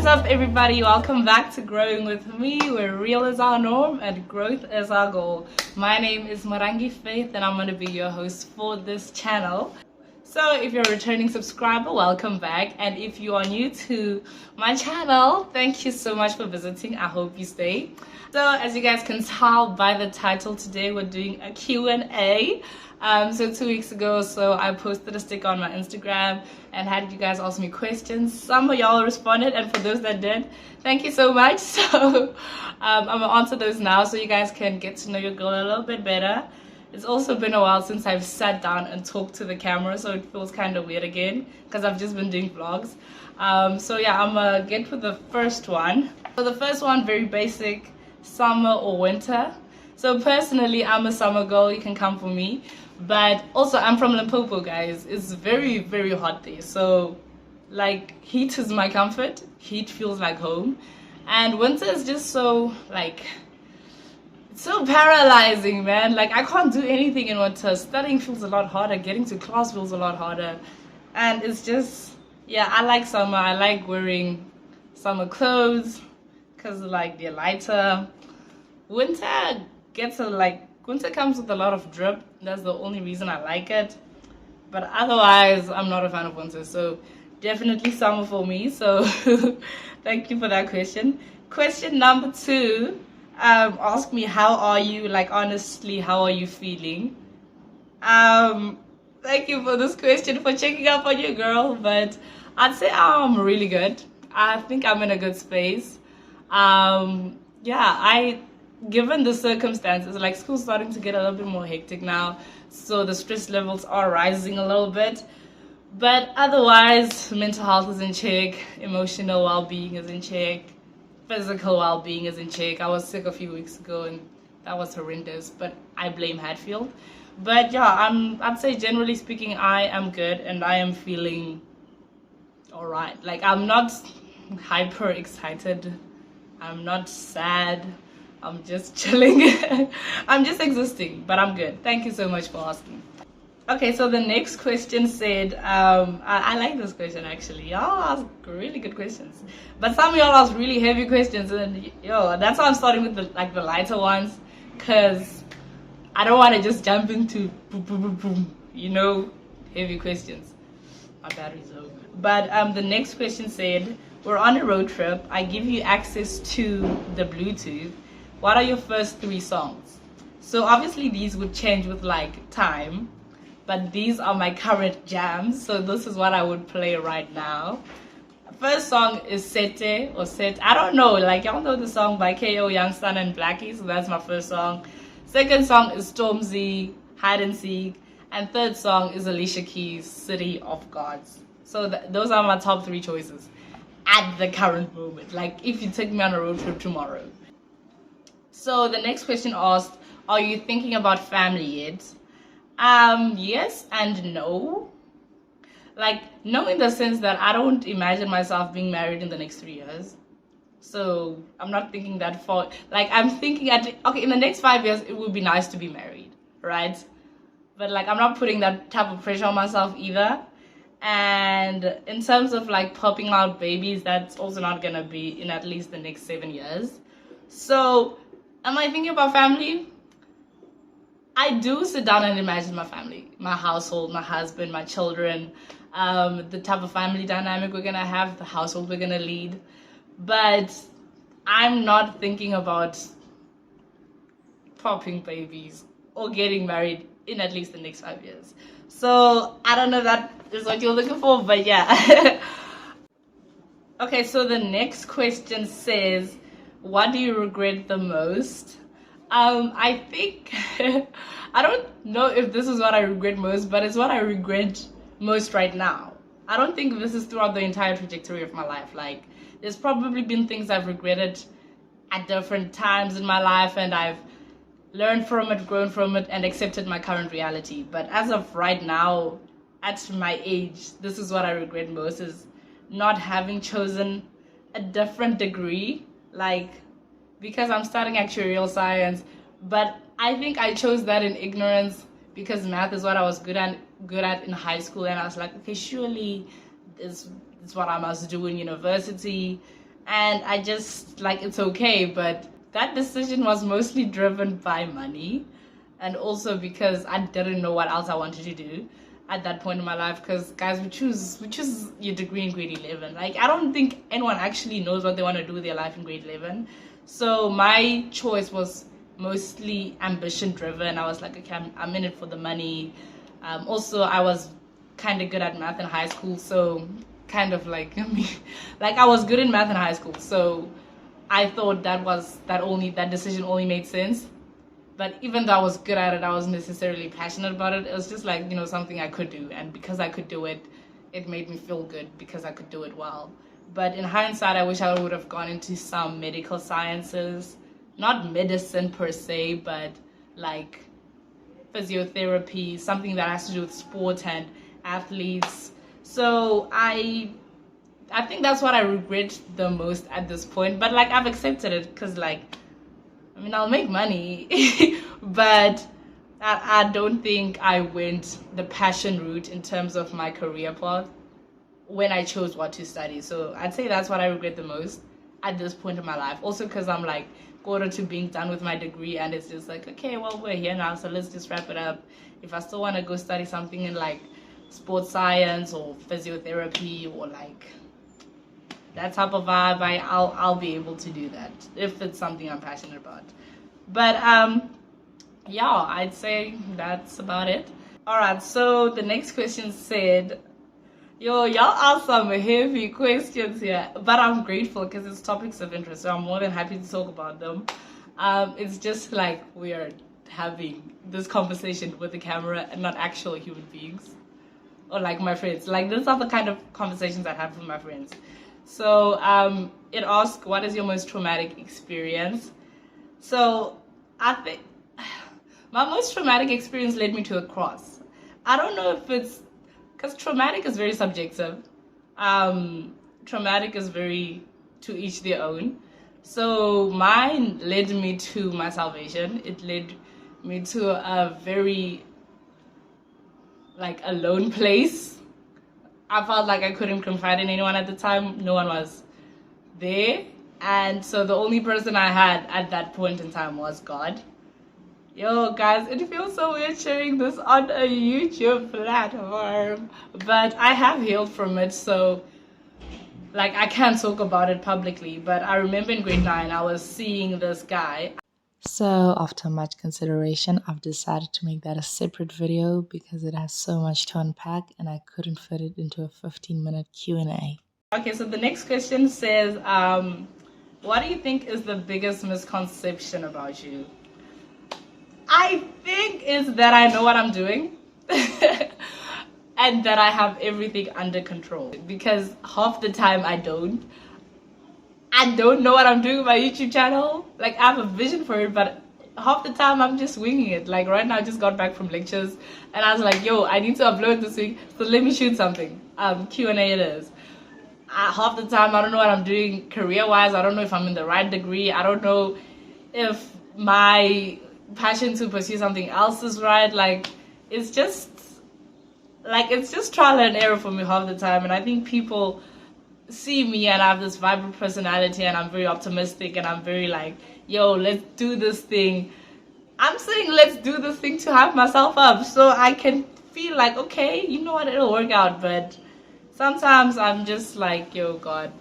up, everybody? Welcome back to Growing With Me, where real is our norm and growth is our goal. My name is Marangi Faith, and I'm going to be your host for this channel. So if you're a returning subscriber, welcome back. And if you are new to my channel, thank you so much for visiting. I hope you stay. So as you guys can tell by the title, today we're doing a Q&A. So 2 weeks ago, I posted a sticker on my Instagram and had you guys ask me questions. Some of y'all responded, and for those that did, thank you so much. So I'm gonna answer those now so you guys can get to know your girl a little bit better. It's also been a while since I've sat down and talked to the camera, so it feels kind of weird again because I've just been doing vlogs. So yeah, I'm gonna get with the first one. So the first one, very basic: summer or winter. So personally, I'm a summer girl. You can come for me. But also, I'm from Limpopo, guys. It's very, very hot there. So, like, heat is my comfort. Heat feels like home. And winter is just so, like, it's so paralyzing, man. Like, I can't do anything in winter. Studying feels a lot harder. Getting to class feels a lot harder. And it's just, yeah, I like summer. I like wearing summer clothes because, like, they're lighter. Winter gets winter comes with a lot of drip. That's the only reason I like it. But otherwise, I'm not a fan of winter. So definitely summer for me. So thank you for that question. Question number 2, ask me, how are you? Like, honestly, how are you feeling? Thank you for this question, for checking up on your girl. But I'd say I'm really good. I think I'm in a good space. Given the circumstances, like, school's starting to get a little bit more hectic now, so the stress levels are rising a little bit. But otherwise, mental health is in check, emotional well-being is in check, physical well-being is in check. I was sick a few weeks ago and that was horrendous, but I blame Hatfield. But yeah, I'd say generally speaking, I am good and I am feeling alright. Like, I'm not hyper excited, I'm not sad, I'm just chilling. I'm just existing, but I'm good. Thank you so much for asking. Okay, so the next question said, I like this question actually. Y'all ask really good questions, but some of y'all ask really heavy questions, and that's why I'm starting with the lighter ones, because I don't want to just jump into heavy questions. My battery's low. But the next question said, we're on a road trip. I give you access to the Bluetooth. What are your first 3 songs? So obviously these would change with like time, but these are my current jams. So this is what I would play right now. First song is Sete or Set. I don't know, like, y'all know the song by K.O. Youngstown and Blackie, so that's my first song. Second song is Stormzy, Hide and Seek. And third song is Alicia Keys, City of Gods. So those are my top 3 choices at the current moment. Like, if you take me on a road trip tomorrow. So the next question asked, are you thinking about family yet? Yes and no. Like, no in the sense that I don't imagine myself being married in the next 3 years. So I'm not thinking that far. Like, I'm thinking in the next 5 years, it would be nice to be married, right? But like, I'm not putting that type of pressure on myself either. And in terms of like popping out babies, that's also not gonna be in at least the next 7 years. So am I thinking about family? I do sit down and imagine my family, my household, my husband, my children, the type of family dynamic we're gonna have, the household we're gonna lead. But I'm not thinking about popping babies or getting married in at least the next 5 years. So I don't know if that is what you're looking for, but yeah. Okay, so the next question says, what do you regret the most? I think, I don't know if this is what I regret most, but it's what I regret most right now. I don't think this is throughout the entire trajectory of my life. Like, there's probably been things I've regretted at different times in my life, and I've learned from it, grown from it, and accepted my current reality. But as of right now, at my age, this is what I regret most, is not having chosen a different degree. Like, because I'm studying actuarial science, but I think I chose that in ignorance because math is what I was good at in high school, and I was like, okay, surely this is what I must do in university. and I just like, it's okay. But that decision was mostly driven by money, and also because I didn't know what else I wanted to do at that point in my life. Because guys, we choose your degree in grade 11. Like, I don't think anyone actually knows what they want to do with their life in grade 11. So my choice was mostly ambition driven. I was like, okay, I'm in it for the money. Also, I was kind of good at math in high school, so kind of like like I was good in math in high school, so I thought that decision only made sense. But even though I was good at it, I wasn't necessarily passionate about it. It was just like, something I could do, and because I could do it, it made me feel good because I could do it well. But in hindsight, I wish I would have gone into some medical sciences, not medicine per se, but like physiotherapy, something that has to do with sports and athletes. So I think that's what I regret the most at this point. But like, I've accepted it because, like, I mean, I'll make money, but I don't think I went the passion route in terms of my career path when I chose what to study. So I'd say that's what I regret the most at this point in my life. Also because I'm like quarter to being done with my degree, and it's just like, okay, well, we're here now, so let's just wrap it up. If I still want to go study something in like sports science or physiotherapy or like that type of vibe, I'll be able to do that if it's something I'm passionate about. But yeah, I'd say that's about it. All right, so the next question said, yo, y'all asked some heavy questions here, but I'm grateful because it's topics of interest, so I'm more than happy to talk about them. It's just like we're having this conversation with the camera and not actual human beings, or like my friends. Like, these are the kind of conversations I have with my friends. So it asks, what is your most traumatic experience? So I think my most traumatic experience led me to a cross. I don't know if it's because traumatic is very subjective. Traumatic is very to each their own. So mine led me to my salvation. It led me to a very like alone place. I felt like I couldn't confide in anyone at the time. No one was there. And so the only person I had at that point in time was God. Yo, guys, it feels so weird sharing this on a YouTube platform. But I have healed from it, so like I can't talk about it publicly. But I remember in grade 9, I was seeing this guy. So after much consideration, I've decided to make that a separate video because it has so much to unpack and I couldn't fit it into a 15-minute Q&A. Okay, so the next question says, what do you think is the biggest misconception about you? I think is that I know what I'm doing and that I have everything under control, because half the time I don't know what I'm doing with my YouTube channel. Like, I have a vision for it, but half the time I'm just winging it. Like, right now I just got back from lectures and I was like, yo, I need to upload this week, so let me shoot something. Q&A it is. Half the time I don't know what I'm doing career-wise. I don't know if I'm in the right degree. I don't know if my passion to pursue something else is right. Like, it's just trial and error for me half the time. And I think people see me and I have this vibrant personality and I'm very optimistic and I'm very like, yo, let's do this thing. I'm saying let's do this thing to hype myself up so I can feel like, okay, you know what, it'll work out. But sometimes I'm just like, yo, God,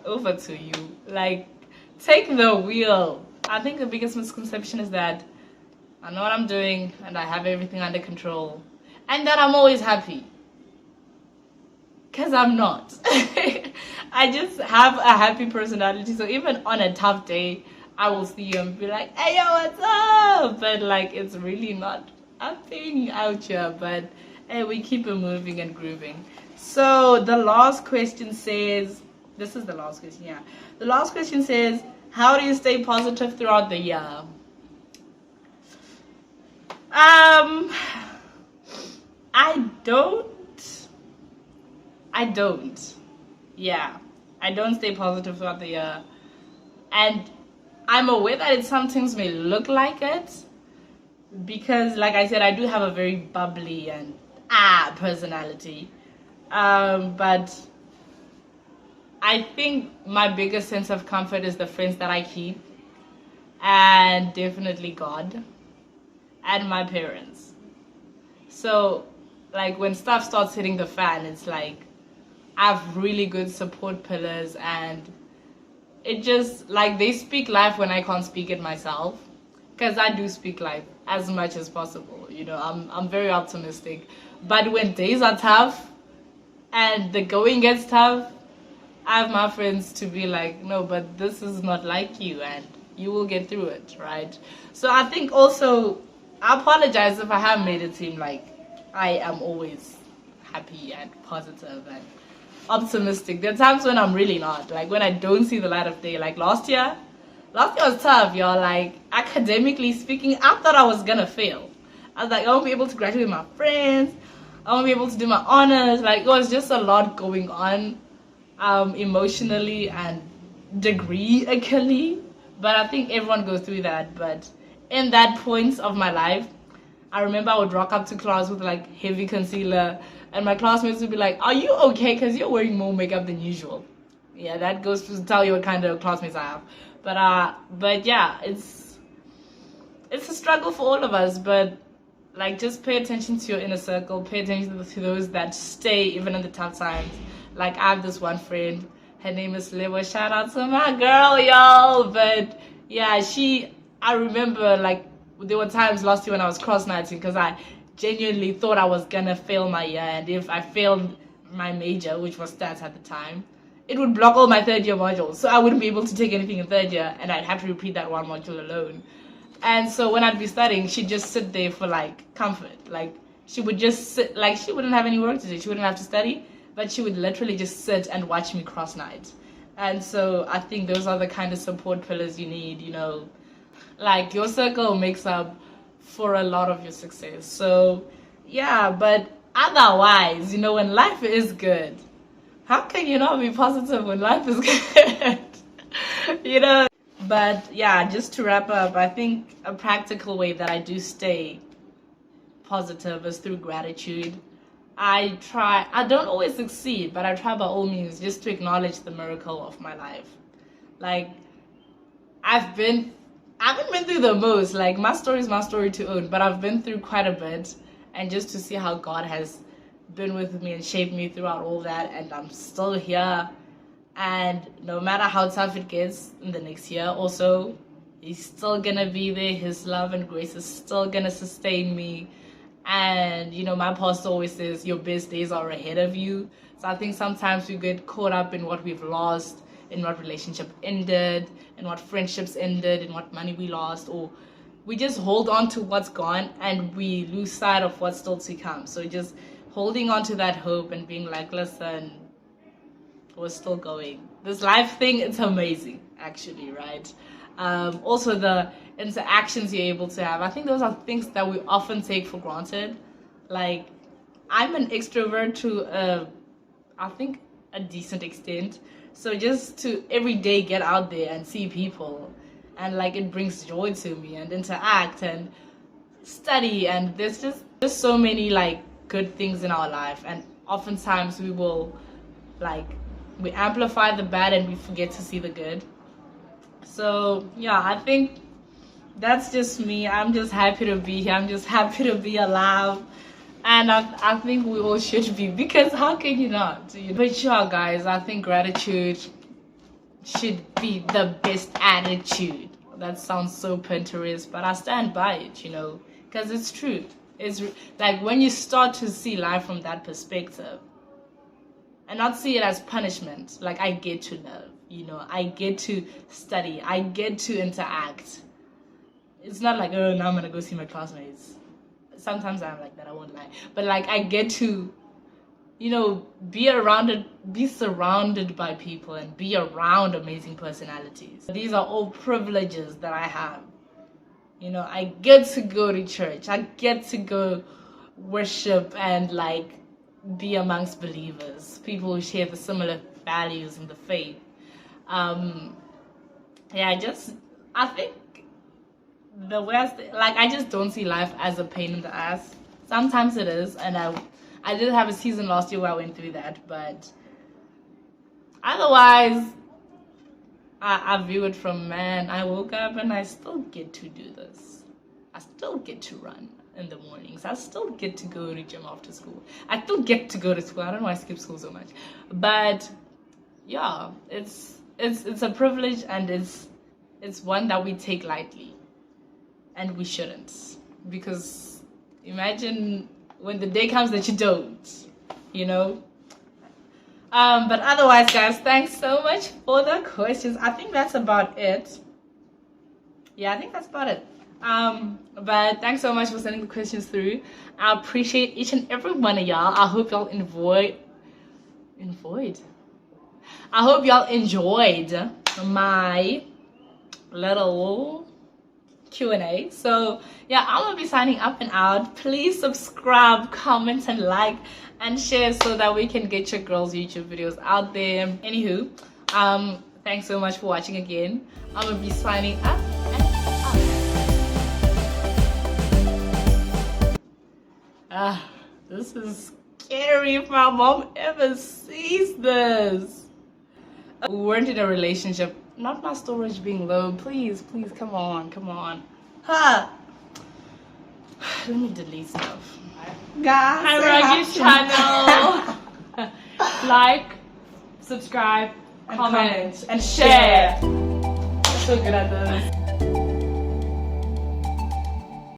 over to you. Like, take the wheel. I think the biggest misconception is that I know what I'm doing and I have everything under control and that I'm always happy. Because I'm not. I just have a happy personality. So even on a tough day, I will see you and be like, hey, yo, what's up? But like, it's really not a thing out here. But hey, we keep it moving and grooving. So the last question says, this is the last question, yeah. The last question says, how do you stay positive throughout the year? I don't. Yeah, I don't stay positive throughout the year. And I'm aware that it sometimes may look like it because, like I said, I do have a very bubbly and personality. But I think my biggest sense of comfort is the friends that I keep, and definitely God and my parents. So, like, when stuff starts hitting the fan, it's like I have really good support pillars, and it just, like, they speak life when I can't speak it myself. Because I do speak life as much as possible. I'm very optimistic. But when days are tough and the going gets tough, I have my friends to be like, no, but this is not like you, and you will get through it, right? So I think also, I apologize if I have made it seem like I am always happy and positive and optimistic. There are times when I'm really not, like when I don't see the light of day. Like last year was tough, y'all. Like, academically speaking, I thought I was gonna fail. I was like, I won't be able to graduate with my friends, I won't be able to do my honors. Like, it was just a lot going on, emotionally and degree-ically. But I think everyone goes through that. But in that point of my life, I remember I would rock up to class with like heavy concealer, and my classmates would be like, "Are you okay? Because you're wearing more makeup than usual." Yeah, that goes to tell you what kind of classmates I have. But yeah, it's a struggle for all of us. But like, just pay attention to your inner circle. Pay attention to those that stay even in the tough times. Like, I have this one friend. Her name is Lewa. Shout out to my girl, y'all. But yeah, I remember, like, there were times last year when I was cross-nighting because I genuinely thought I was gonna fail my year, and if I failed my major, which was stats at the time, it would block all my third year modules, so I wouldn't be able to take anything in third year, and I'd have to repeat that one module alone. And so when I'd be studying, she'd just sit there for like comfort. Like, she would just sit, like, she wouldn't have any work to do, she wouldn't have to study, but she would literally just sit and watch me cross night. And so I think those are the kind of support pillars you need. Like, your circle makes up for a lot of your success. So yeah, but otherwise, when life is good, how can you not be positive when life is good? But yeah, just to wrap up, I think a practical way that I do stay positive is through gratitude. I don't always succeed, but I try by all means just to acknowledge the miracle of my life. Like, I haven't been through the most. Like, my story is my story to own, but I've been through quite a bit, and just to see how God has been with me and shaped me throughout all that, and I'm still here. And no matter how tough it gets in the next year also, He's still gonna be there. His love and grace is still gonna sustain me. And my pastor always says your best days are ahead of you. So I think sometimes we get caught up in what we've lost, in what relationship ended, in what friendships ended, in what money we lost, or we just hold on to what's gone and we lose sight of what's still to come. So just holding on to that hope and being like, listen, we're still going. This life thing, it's amazing, actually, right? Also, the interactions you're able to have. I think those are things that we often take for granted. Like, I'm an extrovert to, I think, a decent extent. So just to every day get out there and see people, and like, it brings joy to me, and interact and study, and there's just so many like good things in our life, and oftentimes we will we amplify the bad and we forget to see the good. So yeah, I think that's just me. I'm just happy to be here. I'm just happy to be alive. And I think we all should be, because how can you not? But sure, guys, I think gratitude should be the best attitude. That sounds so Pinterest, but I stand by it, because it's true. It's like, when you start to see life from that perspective and not see it as punishment, like, I get to love, I get to study, I get to interact. It's not like, oh, now I'm going to go see my classmates. Sometimes I'm like that, I won't lie. But like, I get to, be surrounded by people and be around amazing personalities. These are all privileges that I have. I get to go to church. I get to go worship and be amongst believers, people who share the similar values in the faith. I think the way I just don't see life as a pain in the ass. Sometimes it is, and I did have a season last year where I went through that, but Otherwise, I view it from, man, I woke up and I still get to do this. I still get to run in the mornings. I still get to go to gym after school. I still get to go to school. I don't know why I skip school so much. But yeah, it's a privilege, and it's one that we take lightly. And we shouldn't. Because imagine when the day comes that you don't, you know? But otherwise, guys, thanks so much for the questions. I think that's about it. Yeah, I think that's about it. But thanks so much for sending the questions through. I appreciate each and every one of y'all. I hope y'all enjoyed. I hope y'all enjoyed my little Q&A. So yeah, I'm gonna be signing up and out. Please subscribe, comment, and like and share so that we can get your girls' YouTube videos out there. Anywho, thanks so much for watching again. I'm gonna be signing up and out. This is scary if my mom ever sees this. We weren't in a relationship. Not my storage being low. Please, come on. Huh. Let me delete stuff. Guys, Hi, Ragi's channel. Like, subscribe, comment, and share. I'm so good at this.